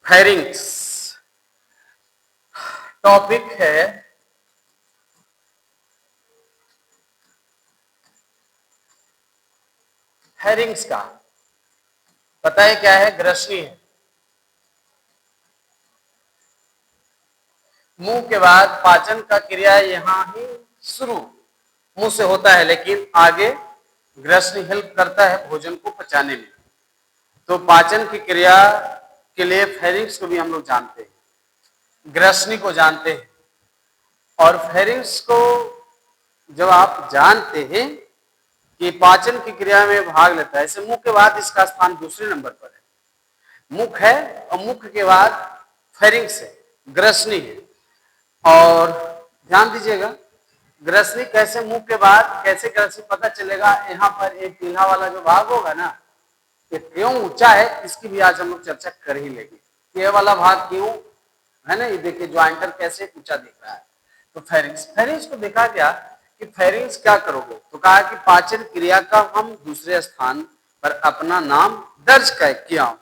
Pharynx topic है pharynx का। पता है क्या है? ग्रसनी है। मुंह के बाद पाचन का क्रिया यहां ही शुरू मुंह से होता है, लेकिन आगे ग्रसनी हेल्प करता है भोजन को पचाने में। तो पाचन की क्रिया के लिए फेरिंग्स को भी हम लोग जानते हैं, ग्रसनी को जानते हैं। और फेरिंग्स को जब आप जानते हैं कि पाचन की क्रिया में भाग लेता है, ऐसे मुंह के बाद इसका स्थान दूसरे नंबर पर है। मुख है और मुख के बाद फेरिंग्स है, ग्रसनी है। और ध्यान दीजिएगा, ग्रसनी कैसे मुंह के बाद कैसे ग्रसनी पता चलेगा। यहाँ पर एक पीला वाला जो भाग होगा ना, ये क्यों ऊंचा है, इसकी भी आज हम लोग चर्चा कर ही लेंगे। ये वाला भाग क्यों है ना, ये देखिए ज्वाइंटर कैसे ऊंचा दिख रहा है। तो फेरिंग्स को देखा गया कि फेरिंग्स क्या करोगे, तो कहा कि पाचन क्रिया का हम दूसरे स्थान पर अपना नाम दर्ज किया हूं,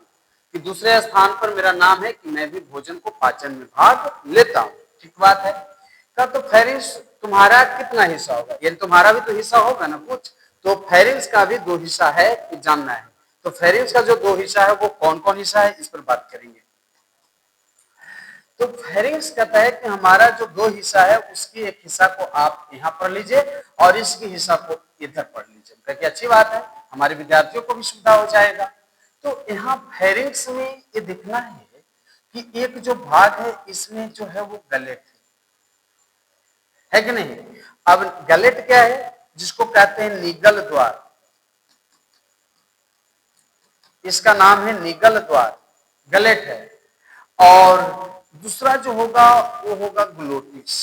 कि दूसरे स्थान पर मेरा नाम है कि मैं भी भोजन को पाचन में भाग लेता हूं। ठीक बात है। तो फेरिंग्स तुम्हारा कितना हिस्सा होगा, यानी तुम्हारा भी तो हिस्सा होगा ना कुछ। तो फेरिंग्स का भी दो हिस्सा है, जानना है। तो फेरिंग्स का जो दो हिस्सा है वो कौन कौन हिस्सा है, इस पर बात करेंगे। तो फेरिंग्स कहता है कि हमारा जो दो हिस्सा है उसकी एक हिस्सा को आप यहाँ पढ़ लीजिए और इसकी हिस्सा को इधर पढ़ लीजिए। देखिए अच्छी बात है, हमारे विद्यार्थियों को भी सुविधा हो जाएगा। तो यहाँ फेरिंग्स में ये दिखना है कि एक जो भाग है इसमें जो है वो गलेट है कि नहीं। अब गलेट क्या है, जिसको कहते हैं निगल द्वार, इसका नाम है निगल द्वार, गलेट है। और दूसरा जो होगा वो होगा ग्लोटिस,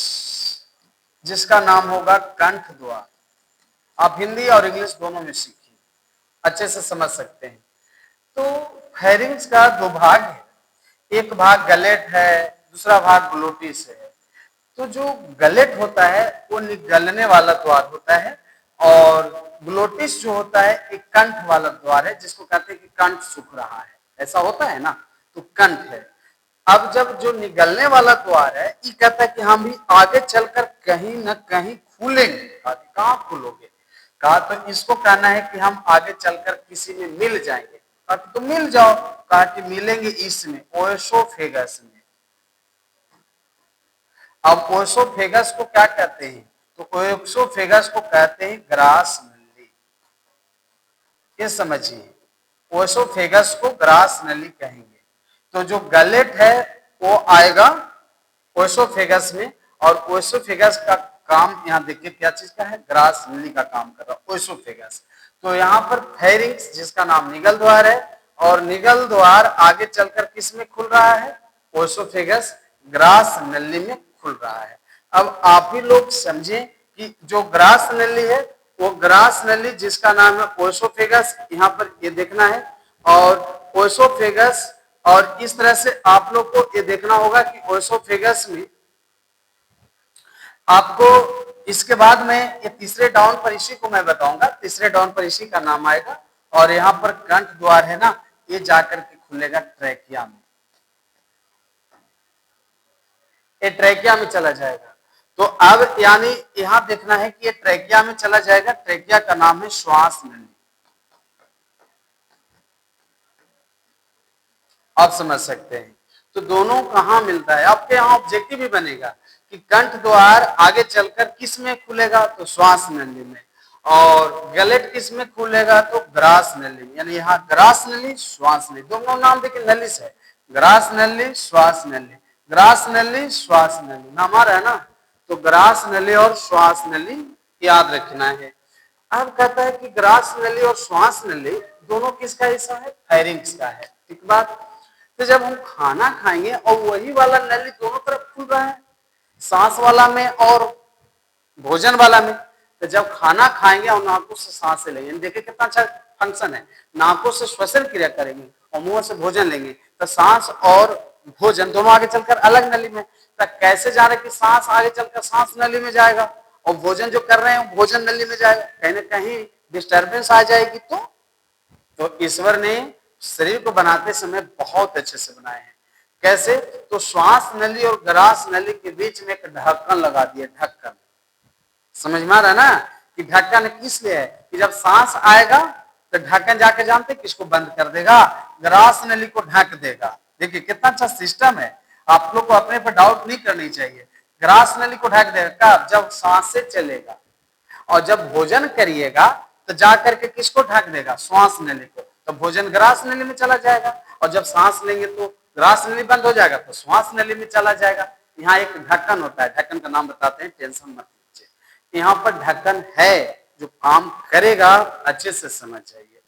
जिसका नाम होगा कंठ द्वार। आप हिंदी और इंग्लिश दोनों में सीखिए, अच्छे से समझ सकते हैं। तो फेरिंग्स का दो भाग है, एक भाग गलेट है, दूसरा भाग ग्लोटिस है। तो जो गलेट होता है वो निगलने वाला द्वार होता है, और ग्लोटिस जो होता है एक कंठ वाला द्वार है, जिसको कहते हैं कि कंठ सूख रहा है, ऐसा होता है ना, तो कंठ है। अब जब जो निगलने वाला द्वार है, ये कहता है कि हम भी आगे चलकर कहीं न कहीं खुलेंगे। कहां खुलोगे, कहा तो इसको कहना है कि हम आगे चलकर किसी में मिल जाएंगे। कहा तो मिल जाओ, कहा कि मिलेंगे इसमें, ओएसोफेगस में। अब ओएसोफेगस को क्या कहते हैं, तो ओएसोफेगस को कहते हैं ग्रास नली। ये समझिए, ओएसोफेगस को ग्रास नली कहेंगे। तो जो गलेट है वो आएगा ओएसोफेगस में, और ओएसोफेगस का काम यहाँ देखिए क्या चीज का है, ग्रास नली का काम कर रहा है ओएसोफेगस। तो यहाँ पर फेरिंग्स जिसका नाम निगल द्वार है, और निगल द्वार आगे चलकर किस में खुल रहा है, ओएसोफेगस ग्रास नली में खुल रहा है। अब आप ही लोग समझें कि जो ग्रास नली है वो ग्रास नली जिसका नाम है ओएसोफेगस, यहाँ पर ये देखना है। और ओएसोफेगस, और इस तरह से आप लोग को ये देखना होगा कि ओएसोफेगस में आपको इसके बाद में ये तीसरे डाउन पर इसी को मैं बताऊंगा, तीसरे डाउन पर इसी का नाम आएगा। और यहाँ पर कंठ द्वार है ना, ये जाकर के खुलेगा ट्रैकिया में, ये ट्रैकिया में चला जाएगा। तो अब यानी यहां देखना है कि ये ट्रैकिया में चला जाएगा। ट्रैकिया का नाम है श्वास नली। आप समझ सकते हैं। तो दोनों कहां मिलता है, आपके यहां ऑब्जेक्टिव भी बनेगा कि कंठ द्वार आगे चलकर किस में खुलेगा, तो श्वास नली में। और गलेट किस में खुलेगा, तो ग्रास नली में। यानी यहाँ ग्रास नली श्वास नली, दोनों नाम देखिए नली से, ग्रास नली श्वास नली, ग्रास नली श्वास नली नाम आ रहा है ना। तो ग्रास नली और श्वास नली याद रखना है। अब कहता है कि ग्रास नली और श्वास नली दोनों किसका हिस्सा है, फेरिंग्स का है। ठीक बात। तो जब हम खाना खाएंगे और वही वाला नली दोनों तरफ खुल रहा है, सांस वाला में और भोजन वाला में, तो जब खाना खाएंगे और नाकों से सांस लेंगे, देखिए कितना अच्छा फंक्शन है, नाकों से श्वसन क्रिया करेंगे और मुंह से भोजन लेंगे, तो सांस और भोजन दोनों आगे चलकर अलग नली में। तो कैसे जा रहे कि सांस आगे चलकर सांस नली में जाएगा और भोजन जो कर रहे हैं भोजन नली में जाएगा, कहीं ना कहीं डिस्टर्बेंस आ जाएगी। तो ईश्वर ने शरीर को बनाते समय बहुत अच्छे से बनाए हैं। कैसे? तो श्वास नली और ग्रास नली के बीच में एक ढक्कन लगा दिए, ढक्कन। समझ में आ रहा है ना कि ढक्कन किस लिए है कि जब सांस आएगा तो ढक्कन जाके जानते किसको बंद कर देगा? ग्रास नली को ढक देगा। देखिए कितना अच्छा सिस्टम है, आप लोग को अपने पर डाउट नहीं करनी चाहिए। ग्रास नली को ढक देगा कब? जब सांस से चलेगा। और जब भोजन करिएगा तो जाकर के किसको ढक देगा? श्वास नली को। तो भोजन ग्रास नली में चला जाएगा, और जब सांस लेंगे तो ग्रास नली बंद हो जाएगा तो श्वास नली में चला जाएगा। यहाँ एक ढक्कन होता है, ढक्कन का नाम बताते हैं, टेंशन मत लीजिए। यहाँ पर ढक्कन है जो काम करेगा, अच्छे से समझ जाइए।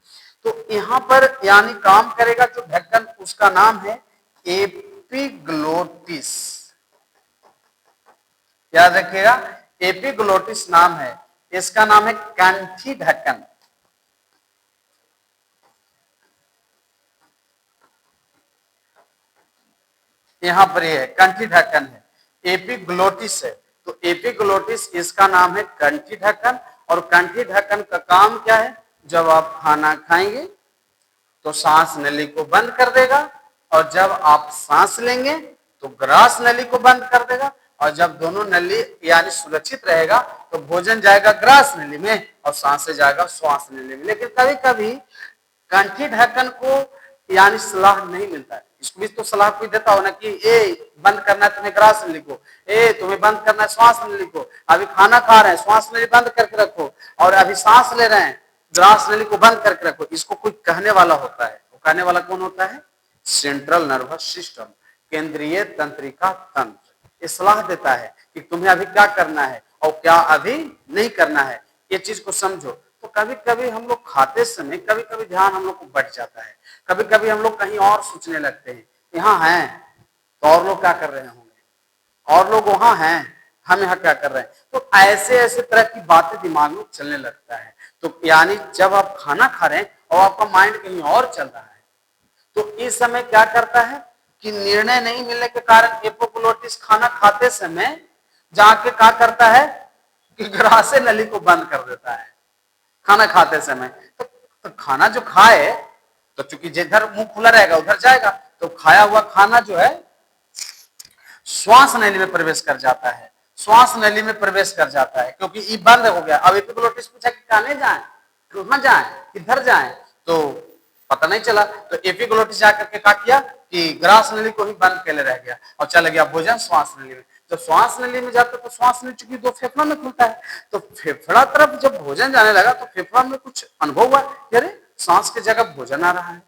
तो यहाँ पर यानी काम करेगा जो ढक्कन, उसका नाम है एपिग्लोटिस। याद रखिएगा, एपिग्लोटिस नाम है, इसका नाम है कंठी ढक्कन। यहां पर ये है कंठी ढक्कन है, एपिग्लोटिस है। तो एपिग्लोटिस इसका नाम है कंठी ढक्कन। और कंठी ढक्कन का काम क्या है? जब आप खाना खाएंगे तो सांस नली को बंद कर देगा, और जब आप सांस लेंगे तो ग्रास नली को बंद कर देगा। और जब दोनों नली यानी सुरक्षित रहेगा तो भोजन जाएगा ग्रास नली में और सांस से जाएगा श्वास नली में। लेकिन कभी कभी कंठी ढक्कन को यानी सलाह नहीं मिलता है, इसको भी तो सलाह कोई देता हो ना कि ए बंद करना है तुम्हें ग्रास नली को, ए तुम्हें बंद करना है श्वास नली को, अभी खाना खा रहे हैं श्वास नली बंद करके रखो, और अभी सांस ले रहे हैं ग्रास नली को बंद करके रखो। इसको कोई कहने वाला होता है, वो कहने वाला कौन होता है? सेंट्रल नर्वस सिस्टम, केंद्रीय तंत्रिका तंत्र। ये सलाह देता है कि तुम्हें अभी क्या करना है और क्या अभी नहीं करना है, ये चीज को समझो। तो कभी कभी हम लोग खाते समय कभी कभी ध्यान हम लोग को बढ़ जाता है, कभी कभी हम लोग कहीं और सोचने लगते हैं, यहाँ हैं तो और लोग क्या कर रहे होंगे, और लोग वहां हैं हम यहाँ क्या कर रहे हैं। तो ऐसे ऐसे तरह की बातें दिमाग में चलने लगता है। तो यानी जब आप खाना खा रहे हैं और आपका माइंड कहीं और चल रहा है, तो इस समय क्या करता है कि निर्णय नहीं मिलने के कारण एपिग्लोटिस खाना खाते समय जाके क्या करता है कि ग्रासे नली को बंद कर देता है खाना खाते समय। तो खाना जो खाए तो चूंकि जिधर मुंह खुला रहेगा उधर जाएगा, तो खाया हुआ खाना जो है श्वास नली में प्रवेश कर जाता है, श्वास नली में प्रवेश कर जाता है, क्योंकि ये बंद हो गया। अब एपिग्लोटिस पूछा कि कहां जाए, कहां जाए, किधर जाए, तो पता नहीं चला। तो एपिग्लोटिस जाकर के क्या किया कि ग्रास नली को ही बंद कर रह गया और चला गया भोजन श्वास नली में। जब श्वास नली में जाता तो श्वास नली चूंकि दो फेफड़ा में खुलता है, तो फेफड़ा तरफ जब भोजन जाने लगा तो फेफड़ा में कुछ अनुभव हुआ, अरे सांस की जगह भोजन आ रहा है,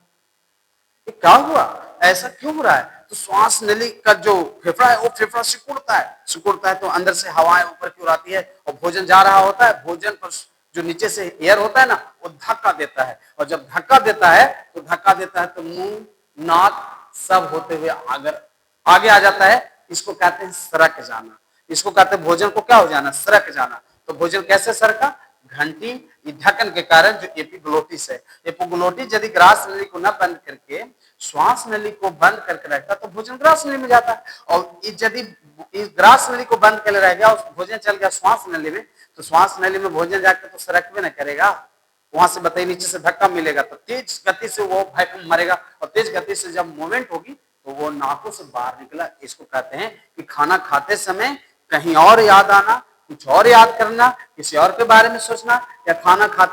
ये क्या हुआ, ऐसा क्यों हो रहा है? तो श्वास नली का जो फेफड़ा है वो फेफड़ा सिकुड़ता है तो अंदर से हवाएं ऊपर की ओर आती है और भोजन जा रहा होता है, भोजन पर जो नीचे से एयर होता है ना वो धक्का देता है, और जब धक्का देता है तो मुंह नाक सब होते हुए अगर आगे आ जाता है, इसको कहते हैं सरक जाना। इसको कहते हैं भोजन को क्या हो जाना, सरक जाना। तो भोजन कैसे सरका? घंटी ढक्कन के कारण जो एपिग्लोटिस है, एपिग्लोटिस यदि ग्रास नली को न बंद करके श्वास नली को बंद करके रखता तो भोजन ग्रास नली में जाता है, और यदि इस ग्रास नली को बंद कर रह गया और भोजन चल गया श्वास नली में, तो श्वास नली में भोजन जाकर तो सरक भी न करेगा, वहां से बताइए नीचे से धक्का मिलेगा तो तेज गति से वो भैकम मरेगा, और तेज गति से जब मूवमेंट होगी तो वो नाकों से बाहर निकला। इसको कहते हैं कि खाना खाते समय कहीं और याद आना, कुछ और याद करना, किसी और के बारे में सोचना, या खाना खाते